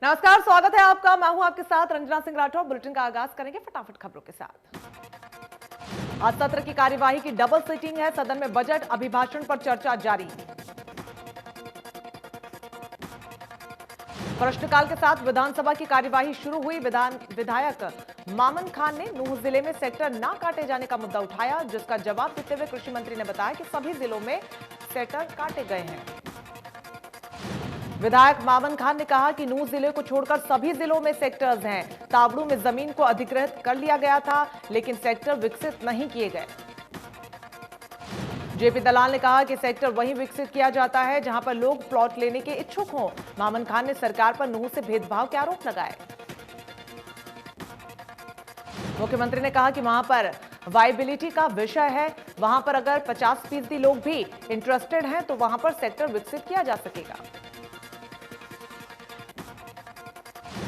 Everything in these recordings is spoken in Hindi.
नमस्कार, स्वागत है आपका। मैं हूं आपके साथ रंजना सिंह राठौर। बुलेटिन का आगाज करेंगे फटाफट खबरों के साथ। आज सत्र की कार्यवाही की डबल सिटिंग है। सदन में बजट अभिभाषण पर चर्चा जारी। प्रश्नकाल के साथ विधानसभा की कार्यवाही शुरू हुई। विधायक मामन खान ने नूंह जिले में सेक्टर ना काटे जाने का मुद्दा उठाया, जिसका जवाब देते हुए कृषि मंत्री ने बताया कि सभी जिलों में सेक्टर काटे गए हैं। विधायक मामन खान ने कहा कि नूंह जिले को छोड़कर सभी जिलों में सेक्टर्स हैं। तावड़ू में जमीन को अधिग्रहित कर लिया गया था, लेकिन सेक्टर विकसित नहीं किए गए। जेपी दलाल ने कहा कि सेक्टर वहीं विकसित किया जाता है जहां पर लोग प्लॉट लेने के इच्छुक हों। मामन खान ने सरकार पर नूंह से भेदभाव के आरोप लगाए। मुख्यमंत्री ने कहा कि वहां पर वायबिलिटी का विषय है। वहां पर अगर 50% लोग भी इंटरेस्टेड हैं तो वहां पर सेक्टर विकसित किया जा सकेगा।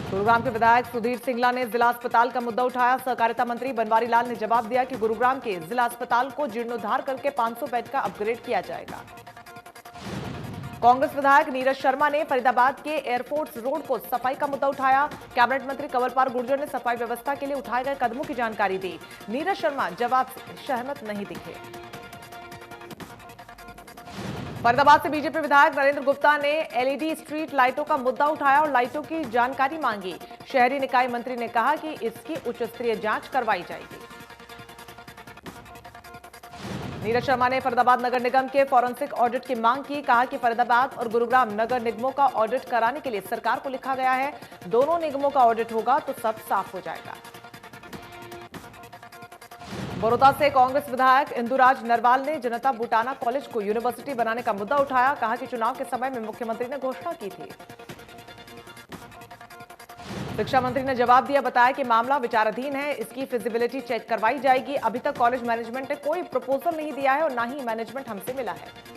गुरुग्राम के विधायक सुधीर सिंगला ने जिला अस्पताल का मुद्दा उठाया। सहकारिता मंत्री बनवारी लाल ने जवाब दिया कि गुरुग्राम के जिला अस्पताल को जीर्णोद्धार करके 500 बेड का अपग्रेड किया जाएगा। कांग्रेस विधायक नीरज शर्मा ने फरीदाबाद के एयरफोर्स रोड को सफाई का मुद्दा उठाया। कैबिनेट मंत्री कंवरपाल गुर्जर ने सफाई व्यवस्था के लिए उठाए गए कदमों की जानकारी दी। नीरज शर्मा जवाब से सहमत नहीं दिखे। फरीदाबाद से बीजेपी विधायक नरेंद्र गुप्ता ने एलईडी स्ट्रीट लाइटों का मुद्दा उठाया और लाइटों की जानकारी मांगी। शहरी निकाय मंत्री ने कहा कि इसकी उच्च स्तरीय जांच करवाई जाएगी। नीरज शर्मा ने फरीदाबाद नगर निगम के फॉरेंसिक ऑडिट की मांग की। कहा कि फरीदाबाद और गुरुग्राम नगर निगमों का ऑडिट कराने के लिए सरकार को लिखा गया है। दोनों निगमों का ऑडिट होगा तो सब साफ हो जाएगा। बड़ौदा से कांग्रेस विधायक इंदुराज नरवाल ने जनता बूटाना कॉलेज को यूनिवर्सिटी बनाने का मुद्दा उठाया। कहा कि चुनाव के समय में मुख्यमंत्री ने घोषणा की थी। शिक्षा मंत्री ने जवाब दिया, बताया कि मामला विचाराधीन है, इसकी फिजिबिलिटी चेक करवाई जाएगी। अभी तक कॉलेज मैनेजमेंट ने कोई प्रपोजल नहीं दिया है और न ही मैनेजमेंट हमसे मिला है।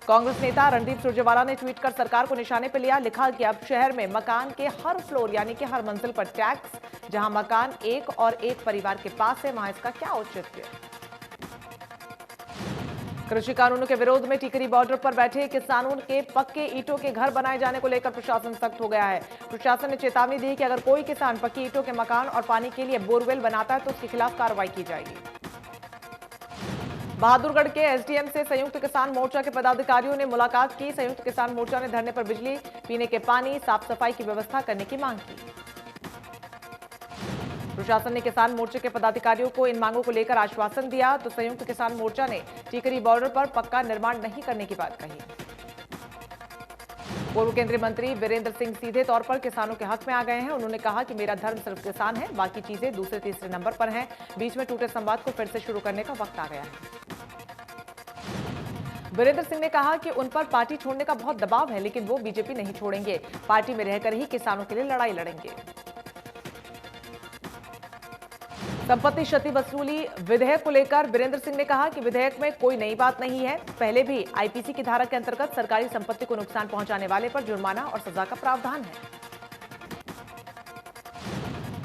कांग्रेस नेता रणदीप सुरजेवाला ने ट्वीट कर सरकार को निशाने पर लिया। लिखा कि अब शहर में मकान के हर फ्लोर यानी कि हर मंजिल पर टैक्स। जहां मकान एक और एक परिवार के पास है, वहां इसका क्या औचित्य। कृषि कानूनों के विरोध में टिकरी बॉर्डर पर बैठे किसानों के पक्के ईंटों के घर बनाए जाने को लेकर प्रशासन सख्त हो गया है। प्रशासन ने चेतावनी दी कि अगर कोई किसान पक्की ईंटों के मकान और पानी के लिए बोरवेल बनाता है तो उसके खिलाफ कार्रवाई की जाएगी। बहादुरगढ़ के एसडीएम से संयुक्त किसान मोर्चा के पदाधिकारियों ने मुलाकात की। संयुक्त किसान मोर्चा ने धरने पर बिजली, पीने के पानी, साफ सफाई की व्यवस्था करने की मांग की। प्रशासन ने किसान मोर्चे के पदाधिकारियों को इन मांगों को लेकर आश्वासन दिया तो संयुक्त किसान मोर्चा ने टिकरी बॉर्डर पर पक्का निर्माण नहीं करने की बात कही। पूर्व केंद्रीय मंत्री वीरेंद्र सिंह सीधे तौर पर किसानों के हक में आ गए हैं। उन्होंने कहा कि मेरा धर्म सिर्फ किसान है, बाकी चीजें दूसरे तीसरे नंबर पर हैं। बीच में टूटे संवाद को फिर से शुरू करने का वक्त आ गया है। वीरेंद्र सिंह ने कहा कि उन पर पार्टी छोड़ने का बहुत दबाव है, लेकिन वो बीजेपी नहीं छोड़ेंगे। पार्टी में रहकर ही किसानों के लिए लड़ाई लड़ेंगे। संपत्ति क्षति वसूली विधेयक को लेकर वीरेंद्र सिंह ने कहा कि विधेयक में कोई नई बात नहीं है। पहले भी आईपीसी की धारा के अंतर्गत सरकारी संपत्ति को नुकसान पहुंचाने वाले पर जुर्माना और सजा का प्रावधान है।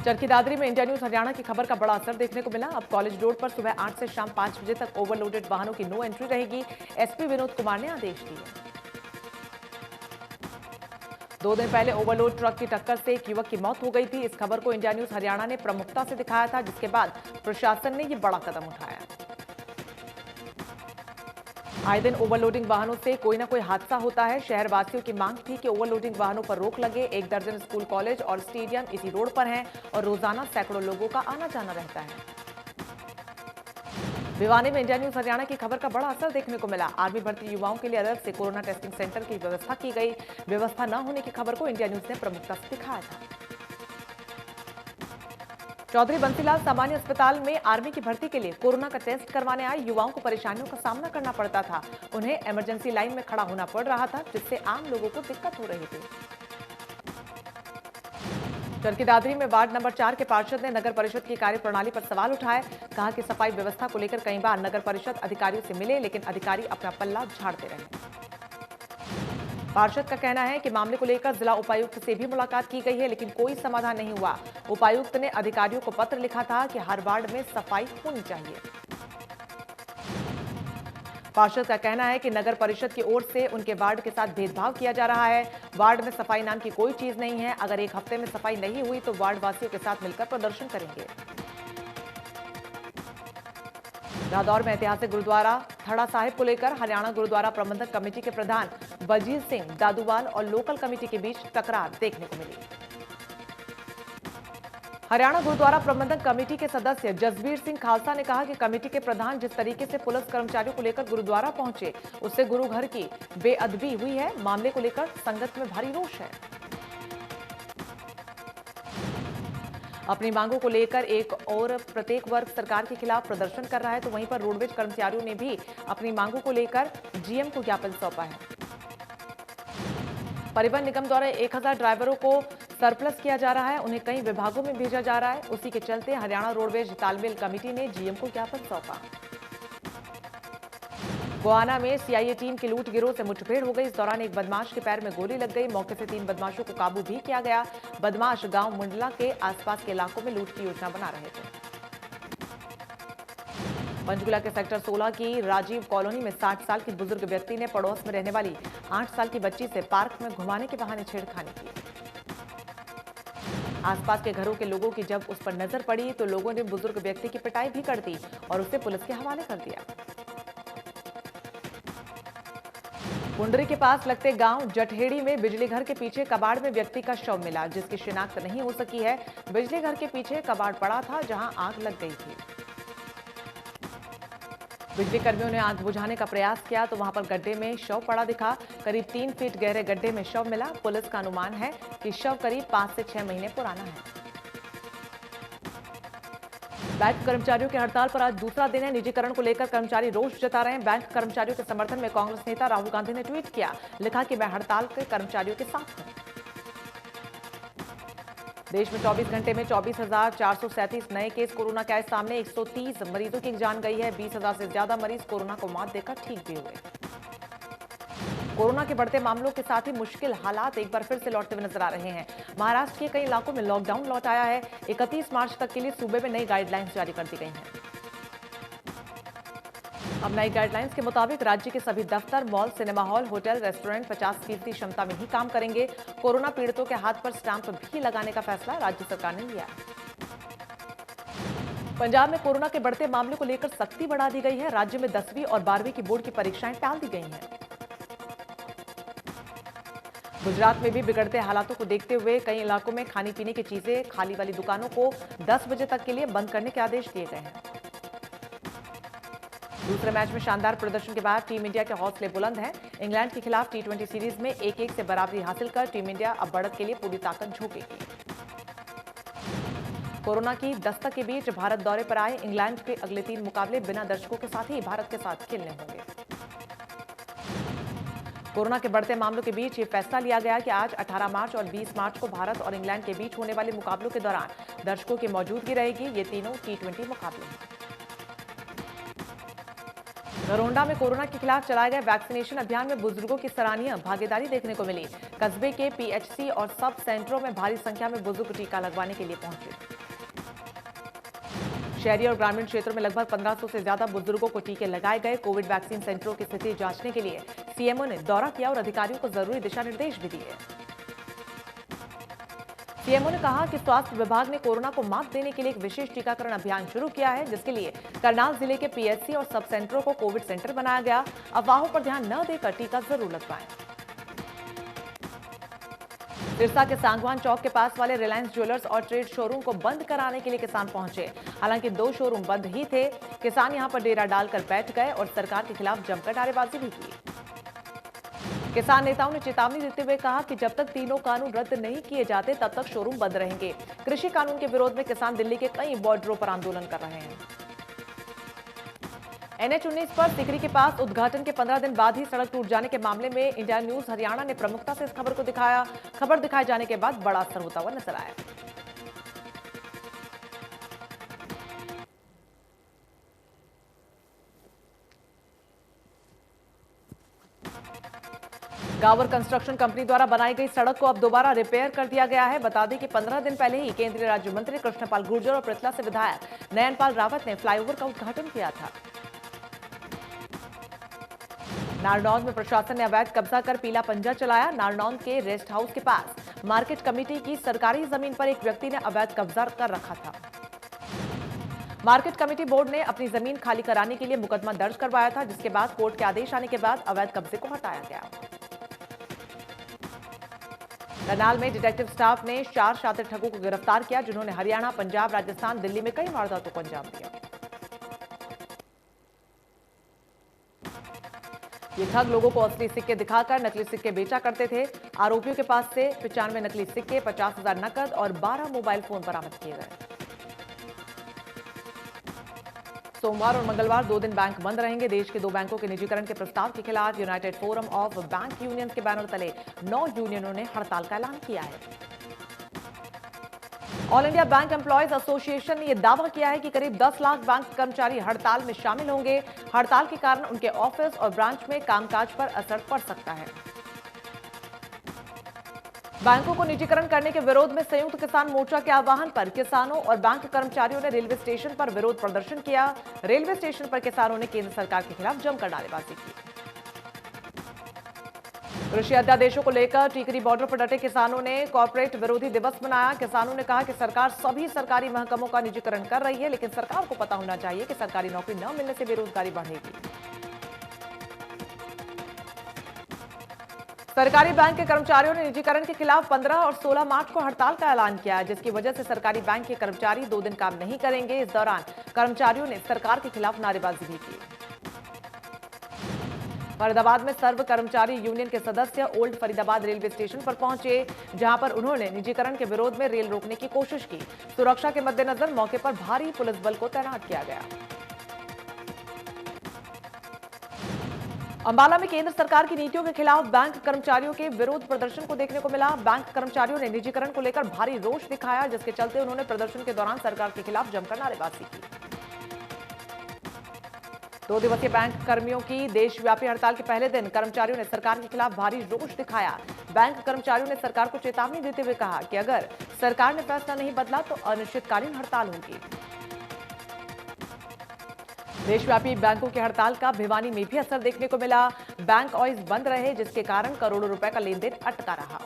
चरखी दादरी में इंडिया न्यूज हरियाणा की खबर का बड़ा असर देखने को मिला। अब कॉलेज रोड पर सुबह 8 से शाम 5 बजे तक ओवरलोडेड वाहनों की नो एंट्री रहेगी। एसपी विनोद कुमार ने आदेश दिए। 2 दिन पहले ओवरलोड ट्रक की टक्कर से एक युवक की मौत हो गई थी। इस खबर को इंडिया न्यूज हरियाणा ने प्रमुखता से दिखाया था, जिसके बाद प्रशासन ने यह बड़ा कदम उठाया। आए दिन ओवरलोडिंग वाहनों से कोई ना कोई हादसा होता है। शहरवासियों की मांग थी कि ओवरलोडिंग वाहनों पर रोक लगे। 1 दर्जन स्कूल, कॉलेज और स्टेडियम इसी रोड पर हैं और रोजाना सैकड़ों लोगों का आना जाना रहता है। भिवानी में इंडिया न्यूज हरियाणा की खबर का बड़ा असर देखने को मिला। आर्मी भर्ती युवाओं के लिए अलग से कोरोना टेस्टिंग सेंटर की व्यवस्था की गई। व्यवस्था न होने की खबर को इंडिया न्यूज ने प्रमुखता से दिखाया था। चौधरी बंसीलाल सामान्य अस्पताल में आर्मी की भर्ती के लिए कोरोना का टेस्ट करवाने आए युवाओं को परेशानियों का सामना करना पड़ता था। उन्हें इमरजेंसी लाइन में खड़ा होना पड़ रहा था, जिससे आम लोगों को दिक्कत हो रही थी। चरखी दादरी में वार्ड नंबर 4 के पार्षद ने नगर परिषद की कार्यप्रणाली पर सवाल उठाए। कहा कि सफाई व्यवस्था को लेकर कई बार नगर परिषद अधिकारियों से मिले, लेकिन अधिकारी अपना पल्ला झाड़ते रहे। पार्षद का कहना है कि मामले को लेकर जिला उपायुक्त से भी मुलाकात की गई है, लेकिन कोई समाधान नहीं हुआ। उपायुक्त ने अधिकारियों को पत्र लिखा था कि हर वार्ड में सफाई होनी चाहिए। पार्षद का कहना है कि नगर परिषद की ओर से उनके वार्ड के साथ भेदभाव किया जा रहा है। वार्ड में सफाई नाम की कोई चीज नहीं है। अगर एक हफ्ते में सफाई नहीं हुई तो वार्ड वासियों के साथ मिलकर प्रदर्शन करेंगे। रादौर में ऐतिहासिक गुरुद्वारा थड़ा साहिब को लेकर हरियाणा गुरुद्वारा प्रबंधक कमेटी के प्रधान बलजीत सिंह दादूवाल और लोकल कमेटी के बीच तकरार देखने को मिली। हरियाणा गुरुद्वारा प्रबंधक कमेटी के सदस्य जसबीर सिंह खालसा ने कहा कि कमेटी के प्रधान जिस तरीके से पुलिस कर्मचारियों को लेकर गुरुद्वारा पहुंचे, उससे गुरु घर की बेअदबी हुई है। मामले को लेकर संगत में भारी रोष है। अपनी मांगों को लेकर एक और प्रत्येक वर्ग सरकार के खिलाफ प्रदर्शन कर रहा है, तो वहीं पर रोडवेज कर्मचारियों ने भी अपनी मांगों को लेकर जीएम को ज्ञापन सौंपा है। परिवहन निगम द्वारा 1000 ड्राइवरों को सरप्लस किया जा रहा है, उन्हें कई विभागों में भेजा जा रहा है। उसी के चलते हरियाणा रोडवेज तालमेल कमेटी ने जीएम को ज्ञापन सौंपा। गोहाना में सीआईए टीम की लूट गिरोह से मुठभेड़ हो गई। इस दौरान एक बदमाश के पैर में गोली लग गई। मौके से 3 बदमाशों को काबू भी किया गया। बदमाश गांव मुंडला के आसपास के इलाकों में लूट की योजना बना रहे थे। पंचकुला के सेक्टर 16 की राजीव कॉलोनी में 60 साल की बुजुर्ग व्यक्ति ने पड़ोस में रहने वाली 8 साल की बच्ची से पार्क में घुमाने के बहाने छेड़खानी की। आसपास के घरों के लोगों की जब उस पर नजर पड़ी तो लोगों ने बुजुर्ग व्यक्ति की पिटाई भी कर दी और उसे पुलिस के हवाले कर दिया। कुंडरी के पास लगते गांव जटहेड़ी में बिजली घर के पीछे कबाड़ में व्यक्ति का शव मिला, जिसकी शिनाख्त नहीं हो सकी है। बिजली घर के पीछे कबाड़ पड़ा था जहां आग लग गई थी। बिजली कर्मियों ने आग बुझाने का प्रयास किया तो वहां पर गड्ढे में शव पड़ा दिखा। करीब 3 फीट गहरे गड्ढे में शव मिला। पुलिस का अनुमान है कि शव करीब 5 से 6 महीने पुराना है। बैंक कर्मचारियों की हड़ताल पर आज दूसरा दिन है। निजीकरण को लेकर कर्मचारी रोष जता रहे हैं। बैंक कर्मचारियों के समर्थन में कांग्रेस नेता राहुल गांधी ने ट्वीट किया, लिखा कि मैं हड़ताल के कर्मचारियों के साथ हूं। देश में 24 घंटे में 24,437 नए केस कोरोना के आए सामने। 130 मरीजों की जान गई है। 20,000 से ज्यादा मरीज कोरोना को मात देकर ठीक भी हुए। कोरोना के बढ़ते मामलों के साथ ही मुश्किल हालात एक बार फिर से लौटते हुए नजर आ रहे हैं। महाराष्ट्र के कई इलाकों में लॉकडाउन लौट आया है। 31 मार्च तक के लिए सूबे में नई गाइडलाइंस जारी कर दी गई हैं। अब नई गाइडलाइंस के मुताबिक राज्य के सभी दफ्तर, mall, cinema hall, hotel, restaurant 50% क्षमता में ही काम करेंगे। कोरोना पीड़ितों के हाथ पर स्टैंप भी लगाने का फैसला राज्य सरकार ने लिया है। पंजाब में कोरोना के बढ़ते मामलों को लेकर सख्ती बढ़ा दी गई है। राज्य में 10वीं और 12वीं की बोर्ड की परीक्षाएं टाल दी गई हैं। गुजरात में भी बिगड़ते हालातों को देखते हुए कई इलाकों में खाने पीने की चीजें खाली वाली दुकानों को 10 बजे तक के लिए बंद करने के आदेश दिए गए हैं। दूसरे मैच में शानदार प्रदर्शन के बाद टीम इंडिया के हौसले बुलंद हैं। इंग्लैंड के खिलाफ T20 सीरीज में 1-1 से बराबरी हासिल कर टीम इंडिया अब बढ़त के लिए पूरी ताकत झोंकेगी। कोरोना की दस्तक के बीच भारत दौरे पर आए इंग्लैंड के अगले 3 मुकाबले बिना दर्शकों के साथ ही भारत के साथ खेलने होंगे। कोरोना के बढ़ते मामलों के बीच ये फैसला लिया गया कि आज 18 मार्च और 20 मार्च को भारत और इंग्लैंड के बीच होने वाले मुकाबलों के दौरान दर्शकों की मौजूदगी रहेगी। ये तीनों T20 मुकाबले हैं। नरोंडा में कोरोना के खिलाफ चलाए गए वैक्सीनेशन अभियान में बुजुर्गों की सराहनीय भागीदारी देखने को मिली। कस्बे के PHC और सब सेंटरों में भारी संख्या में बुजुर्ग टीका लगवाने के लिए पहुंचे। शहरी और ग्रामीण क्षेत्रों में लगभग 1500 से ज्यादा बुजुर्गों को टीके लगाए गए। कोविड वैक्सीन सेंटरों की स्थिति जांचने के लिए सीएमओ ने दौरा किया और अधिकारियों को जरूरी दिशा निर्देश भी दिए। सीएमओ ने कहा कि स्वास्थ्य विभाग ने कोरोना को मात देने के लिए एक विशेष टीकाकरण अभियान शुरू किया है, जिसके लिए करनाल जिले के PHC और सब सेंटरों को कोविड सेंटर बनाया गया। अफवाहों पर ध्यान न देकर टीका जरूर लगवाएं। सिरसा के सांगवान चौक के पास वाले रिलायंस ज्वेलर्स और ट्रेड शोरूम को बंद कराने के लिए किसान पहुंचे। हालांकि 2 शोरूम बंद ही थे। किसान यहां पर डेरा डालकर बैठ गए और सरकार के खिलाफ जमकर नारेबाजी भी की। किसान नेताओं ने चेतावनी देते हुए कहा कि जब तक तीनों कानून रद्द नहीं किए जाते तब तक शोरूम बंद रहेंगे। कृषि कानून के विरोध में किसान दिल्ली के कई बॉर्डरों पर आंदोलन कर रहे हैं। NH19 पर सिकरी के पास उद्घाटन के 15 दिन बाद ही सड़क टूट जाने के मामले में इंडिया न्यूज हरियाणा ने प्रमुखता से इस खबर को दिखाया। खबर दिखाए जाने के बाद बड़ा असर होता हुआ नजर आया। गावर कंस्ट्रक्शन कंपनी द्वारा बनाई गई सड़क को अब दोबारा रिपेयर कर दिया गया है। बता दें कि 15 दिन पहले ही केंद्रीय राज्य मंत्री कृष्णपाल गुर्जर और पृथला से विधायक नयनपाल रावत ने फ्लाईओवर का उद्घाटन किया था। नारनौंद में प्रशासन ने अवैध कब्जा कर पीला पंजा चलाया। नारनौंद के रेस्ट हाउस के पास मार्केट कमेटी की सरकारी जमीन पर एक व्यक्ति ने अवैध कब्जा कर रखा था। मार्केट कमेटी बोर्ड ने अपनी जमीन खाली कराने के लिए मुकदमा दर्ज करवाया था, जिसके बाद कोर्ट के आदेश आने के बाद अवैध कब्जे को हटाया गया। करनाल में डिटेक्टिव स्टाफ ने 4 शातिर ठगों को गिरफ्तार किया, जिन्होंने हरियाणा, पंजाब, राजस्थान, दिल्ली में कई वारदातों को अंजाम दिया। ये ठग लोगों को असली सिक्के दिखाकर नकली सिक्के बेचा करते थे। आरोपियों के पास से 95 नकली सिक्के, 50,000 नकद और 12 मोबाइल फोन बरामद किए गए। सोमवार और मंगलवार 2 दिन बैंक बंद रहेंगे। देश के 2 बैंकों के निजीकरण के प्रस्ताव के खिलाफ United forum of bank unions के बैनर तले 9 यूनियनों ने हड़ताल का ऐलान किया है। All India bank employees association ने यह दावा किया है कि करीब 10 लाख बैंक कर्मचारी हड़ताल में शामिल होंगे। हड़ताल के कारण उनके ऑफिस और ब्रांच में कामकाज पर असर पड़ सकता है। बैंकों को निजीकरण करने के विरोध में संयुक्त किसान मोर्चा के आह्वान पर किसानों और बैंक कर्मचारियों ने रेलवे स्टेशन पर विरोध प्रदर्शन किया। रेलवे स्टेशन पर किसानों ने केंद्र सरकार के खिलाफ जमकर नारेबाजी की। कृषि अध्यादेशों को लेकर टीकरी बॉर्डर पर डटे किसानों ने कॉर्पोरेट विरोधी दिवस मनाया। किसानों ने कहा कि सरकार सभी सरकारी महकमों का निजीकरण कर रही है, लेकिन सरकार को पता होना चाहिए कि सरकारी नौकरी न मिलने से बेरोजगारी बढ़ेगी। सरकारी बैंक के कर्मचारियों ने निजीकरण के खिलाफ 15 और 16 मार्च को हड़ताल का ऐलान किया, जिसकी वजह से सरकारी बैंक के कर्मचारी 2 दिन काम नहीं करेंगे। इस दौरान कर्मचारियों ने सरकार के खिलाफ नारेबाजी भी की। फरीदाबाद में सर्व कर्मचारी यूनियन के सदस्य ओल्ड फरीदाबाद रेलवे स्टेशन पर पहुंचे, जहां पर उन्होंने निजीकरण के विरोध में रेल रोकने की कोशिश की। सुरक्षा के मद्देनजर मौके पर भारी पुलिस बल को तैनात किया गया। अंबाला में केंद्र सरकार की नीतियों के खिलाफ बैंक कर्मचारियों के विरोध प्रदर्शन को देखने को मिला। बैंक कर्मचारियों ने निजीकरण को लेकर भारी रोष दिखाया, जिसके चलते उन्होंने प्रदर्शन के दौरान सरकार के खिलाफ जमकर नारेबाजी की। 2 दिवसीय बैंक कर्मियों की देशव्यापी हड़ताल के पहले दिन कर्मचारियों ने सरकार के खिलाफ भारी रोष दिखाया। बैंक कर्मचारियों ने सरकार को चेतावनी देते हुए कहा कि अगर सरकार ने फैसला नहीं बदला तो अनिश्चितकालीन हड़ताल होगी। देशव्यापी बैंकों की हड़ताल का भिवानी में भी असर देखने को मिला। बैंक ऑयज बंद रहे, जिसके कारण करोड़ों रुपए का लेन देन अटका रहा।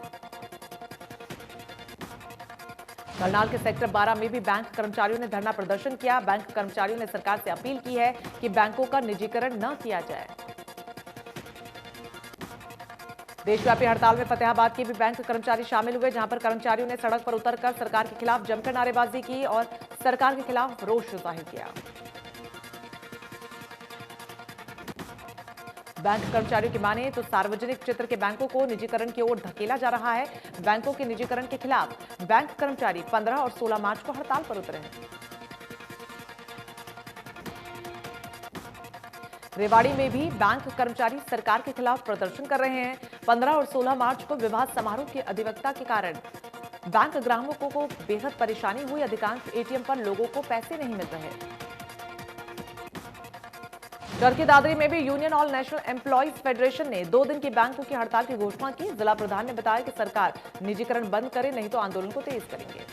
करनाल के सेक्टर 12 में भी बैंक कर्मचारियों ने धरना प्रदर्शन किया। बैंक कर्मचारियों ने सरकार से अपील की है कि बैंकों का निजीकरण न किया जाए। देशव्यापी हड़ताल में फतेहाबाद के भी बैंक कर्मचारी शामिल हुए, जहां पर कर्मचारियों ने सड़क पर उतरकर सरकार के खिलाफ जमकर नारेबाजी की और सरकार के खिलाफ रोष जाहिर किया। बैंक कर्मचारियों की माने तो सार्वजनिक क्षेत्र के बैंकों को निजीकरण की ओर धकेला जा रहा है। बैंकों के निजीकरण के खिलाफ बैंक कर्मचारी 15 और 16 मार्च को हड़ताल पर उतरे हैं। रेवाड़ी में भी बैंक कर्मचारी सरकार के खिलाफ प्रदर्शन कर रहे हैं। 15 और 16 मार्च को विवाद समारोह की अधिवक्ता के कारण बैंक ग्राहकों को बेहद परेशानी हुई। अधिकांश एटीएम पर लोगों को पैसे नहीं मिल रहे। चरखी दादरी में भी union all national employees federation ने 2 दिन की बैंकों की हड़ताल की घोषणा की। जिला प्रधान ने बताया कि सरकार निजीकरण बंद करे, नहीं तो आंदोलन को तेज करेंगे।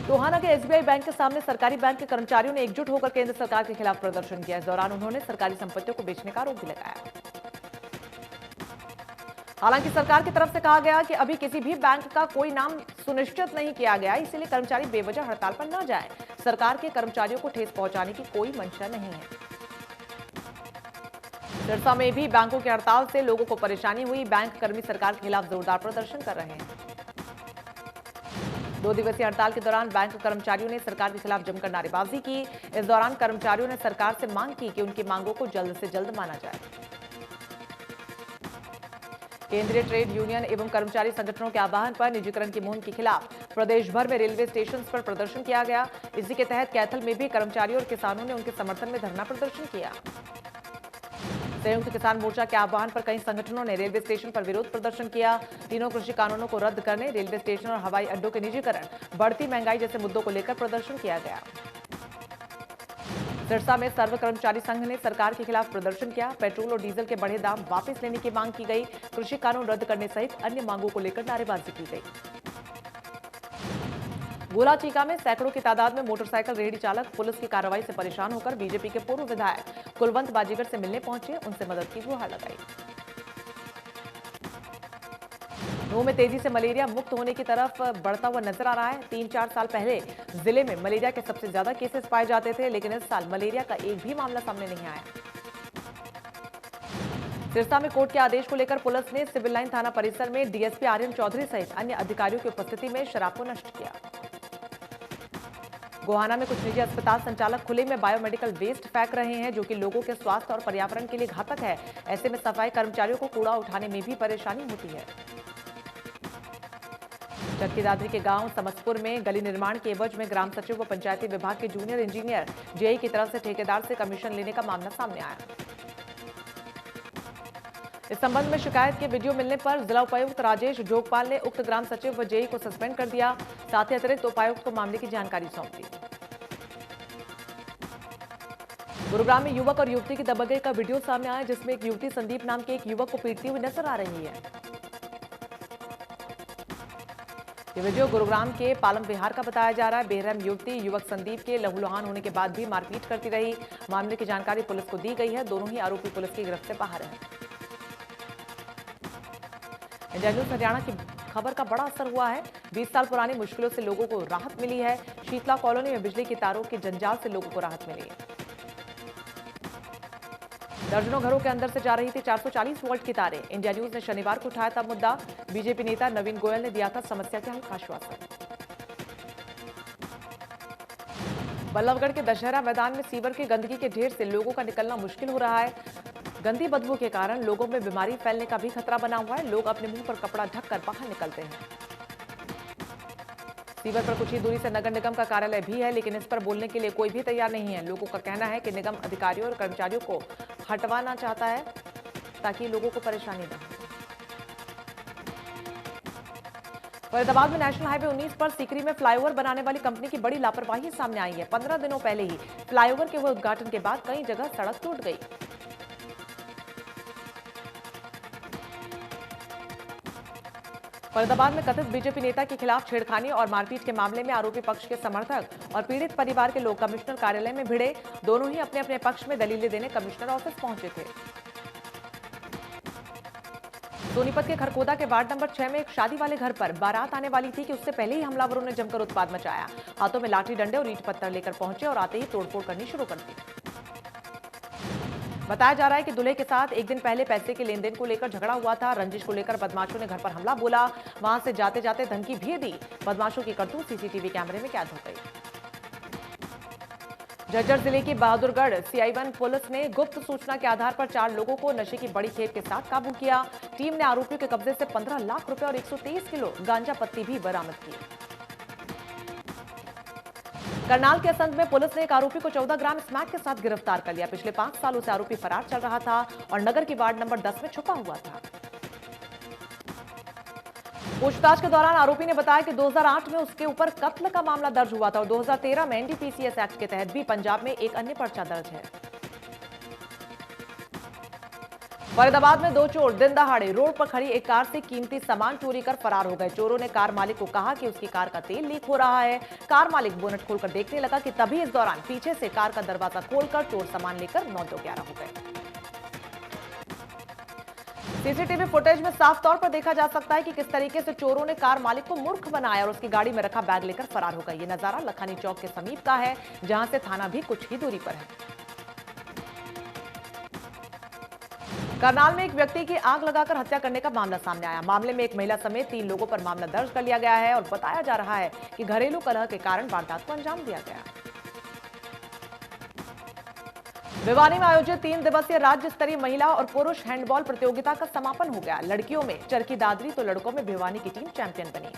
टोहाना के एसबीआई बैंक के सामने सरकारी बैंक के कर्मचारियों ने एकजुट होकर केंद्र सरकार के खिलाफ प्रदर्शन किया। इस दौरान उन्होंने सरकारी संपत्तियों को बेचने का आरोप भी लगाया। हालांकि सरकार की तरफ से कहा गया कि अभी किसी भी बैंक का कोई नाम सुनिश्चित नहीं किया गया, इसलिए कर्मचारी बेवजह हड़ताल पर न जाएं। सरकार के कर्मचारियों को ठेस पहुंचाने की कोई मंशा नहीं है। सिरसा में भी बैंकों की हड़ताल से लोगों को परेशानी हुई। बैंक कर्मी सरकार के खिलाफ जोरदार प्रदर्शन कर रहे हैं। 2 दिवसीय हड़ताल के दौरान बैंक कर्मचारियों ने सरकार के खिलाफ जमकर नारेबाजी की। इस दौरान कर्मचारियों ने सरकार से मांग की कि उनकी मांगों को जल्द से जल्द माना जाए। केंद्रीय ट्रेड यूनियन एवं कर्मचारी संगठनों के आह्वान पर निजीकरण की मुहिम के खिलाफ प्रदेश भर में रेलवे स्टेशन पर प्रदर्शन किया गया। इसी के तहत कैथल में भी कर्मचारियों और किसानों ने उनके समर्थन में धरना प्रदर्शन किया। संयुक्त किसान मोर्चा के आह्वान पर कई संगठनों ने रेलवे स्टेशन पर विरोध प्रदर्शन किया। तीनों कृषि कानूनों को रद्द करने, रेलवे स्टेशन और हवाई अड्डों के निजीकरण, बढ़ती महंगाई जैसे मुद्दों को लेकर प्रदर्शन किया गया। सिरसा में सर्व कर्मचारी संघ ने सरकार के खिलाफ प्रदर्शन किया। पेट्रोल और डीजल के बढ़े दाम वापस लेने की मांग की गई। कृषि कानून रद्द करने सहित अन्य मांगों को लेकर नारेबाजी की गई। गोला चीका में सैकड़ों की तादाद में मोटरसाइकिल रेहड़ी चालक पुलिस की कार्रवाई से परेशान होकर बीजेपी के पूर्व विधायक कुलवंत बाजीगर से मिलने पहुंचे, उनसे मदद की गुहार लगाई। नूंह में तेजी से मलेरिया मुक्त होने की तरफ बढ़ता हुआ नजर आ रहा है। 3-4 साल पहले जिले में मलेरिया के सबसे ज्यादा केसेस पाए जाते थे, लेकिन इस साल मलेरिया का एक भी मामला सामने नहीं आया। सिरसा में कोर्ट के आदेश को लेकर पुलिस ने सिविल लाइन थाना परिसर में डीएसपी आर्यन चौधरी सहित अन्य अधिकारियों की उपस्थिति में शराब को नष्ट किया। गोहाना में कुछ निजी अस्पताल संचालक खुले में बायोमेडिकल वेस्ट फेंक रहे हैं, जो कि लोगों के स्वास्थ्य और पर्यावरण के लिए घातक है। ऐसे में सफाई कर्मचारियों को कूड़ा उठाने में भी परेशानी होती है। चरखी दादरी के गांव समस्तपुर में गली निर्माण के एवज में ग्राम सचिव व पंचायती विभाग के जूनियर इंजीनियर जेई की तरफ से ठेकेदार से कमीशन लेने का मामला सामने आया। इस संबंध में शिकायत के वीडियो मिलने पर जिला उपायुक्त राजेश जोगपाल ने उक्त ग्राम सचिव व जेई को सस्पेंड कर दिया। साथ ही अतिरिक्त उपायुक्त को मामले की जानकारी सौंप दी। गुरुग्राम में युवक और युवती की दबंगई का वीडियो सामने आया, जिसमें एक युवती संदीप नाम के एक युवक को पीटती हुई नजर आ रही है। ये वीडियो गुरुग्राम के पालम विहार का बताया जा रहा है। बेरहम युवती युवक संदीप के लहूलुहान होने के बाद भी मारपीट करती रही। मामले की जानकारी पुलिस को दी गई है। दोनों ही आरोपी पुलिस की गिरफ्त से बाहर हैं। इंडिया न्यूज हरियाणा की खबर का बड़ा असर हुआ है। 20 साल पुरानी मुश्किलों से लोगों को राहत मिली है। शीतला कॉलोनी में बिजली की तारों के जंजाल से लोगों को राहत मिली है। दर्जनों घरों के अंदर से जा रही थी 440 वोल्ट की तारें। इंडिया न्यूज ने शनिवार को उठाया था मुद्दा। बीजेपी नेता नवीन गोयल ने दिया था समस्या के हल का आश्वासन। बल्लभगढ़ के दशहरा मैदान में सीवर की गंदगी के ढेर से लोगों का निकलना मुश्किल हो रहा है। गंदी बदबू के कारण लोगों में बीमारी फैलने का भी खतरा बना हुआ है। लोग अपने मुंह पर कपड़ा ढककर बाहर निकलते हैं। सीवर पर कुछ ही दूरी से नगर निगम का कार्यालय भी है, लेकिन इस पर बोलने के लिए कोई भी तैयार नहीं है। लोगों का कहना है कि निगम अधिकारियों और कर्मचारियों को हटवाना चाहता है ताकि लोगों को परेशानी न हो। फरीदाबाद में नेशनल हाईवे 19 पर सीकरी में फ्लाईओवर बनाने वाली कंपनी की बड़ी लापरवाही सामने आई है। 15 दिनों पहले ही फ्लाईओवर के हुए उद्घाटन के बाद कई जगह सड़क टूट गई। फरीदाबाद में कथित बीजेपी नेता के खिलाफ छेड़खानी और मारपीट के मामले में आरोपी पक्ष के समर्थक और पीड़ित परिवार के लोग कमिश्नर कार्यालय में भिड़े। दोनों ही अपने अपने पक्ष में दलीलें देने कमिश्नर ऑफिस पहुंचे थे। सोनीपत के खरकोदा के वार्ड नंबर 6 में एक शादी वाले घर पर बारात आने वाली थी कि उससे पहले ही हमलावरों ने जमकर उत्पात मचाया। हाथों में लाठी डंडे और ईंट पत्थर लेकर पहुंचे और आते ही तोड़फोड़ करनी शुरू कर दी। बताया जा रहा है कि दूल्हे के साथ एक दिन पहले पैसे के लेन देन को लेकर झगड़ा हुआ था। रंजिश को लेकर बदमाशों ने घर पर हमला बोला। वहां से जाते जाते धमकी भी दी। बदमाशों की करतूत सीसीटीवी कैमरे में कैद हो गई। झज्जर जिले की बहादुरगढ़ CI1 पुलिस ने गुप्त सूचना के आधार पर 4 लोगों को नशे की बड़ी खेप के साथ काबू किया। टीम ने आरोपियों के कब्जे से 15 लाख रुपए और 123 किलो गांजा पत्ती भी बरामद की। करनाल के असंध में पुलिस ने एक आरोपी को 14 ग्राम स्मैक के साथ गिरफ्तार कर लिया। पिछले 5 सालों से आरोपी फरार चल रहा था और नगर की वार्ड नंबर 10 में छुपा हुआ था। पूछताछ के दौरान आरोपी ने बताया कि 2008 में उसके ऊपर कत्ल का मामला दर्ज हुआ था और 2013 में NDPCS एक्ट के तहत भी पंजाब में एक अन्य पर्चा दर्ज है। फरीदाबाद में 2 चोर दिन दहाड़े रोड पर खड़ी एक कार से कीमती सामान चोरी कर फरार हो गए। चोरों ने कार मालिक को कहा कि उसकी कार का तेल लीक हो रहा है। कार मालिक बोनट खोलकर देखने लगा कि तभी इस दौरान पीछे से कार का दरवाजा खोलकर चोर सामान लेकर 9-11 हो गए। सीसीटीवी फुटेज में साफ तौर पर देखा जा सकता है कि किस तरीके से चोरों ने कार मालिक को मूर्ख बनाया और उसकी गाड़ी में रखा बैग लेकर फरार हो गए। ये नजारा लखानी चौक के समीप का है, जहां से थाना भी कुछ ही दूरी पर है। करनाल में एक व्यक्ति की आग लगाकर हत्या करने का मामला सामने आया। मामले में एक महिला समेत 3 लोगों पर मामला दर्ज कर लिया गया है और बताया जा रहा है कि घरेलू कलह के कारण वारदात को अंजाम दिया गया। भिवानी में आयोजित 3 दिवसीय राज्य स्तरीय महिला और पुरुष हैंडबॉल प्रतियोगिता का समापन हो गया। लड़कियों में चरखी दादरी तो लड़कों में भिवानी की टीम चैंपियन बनी।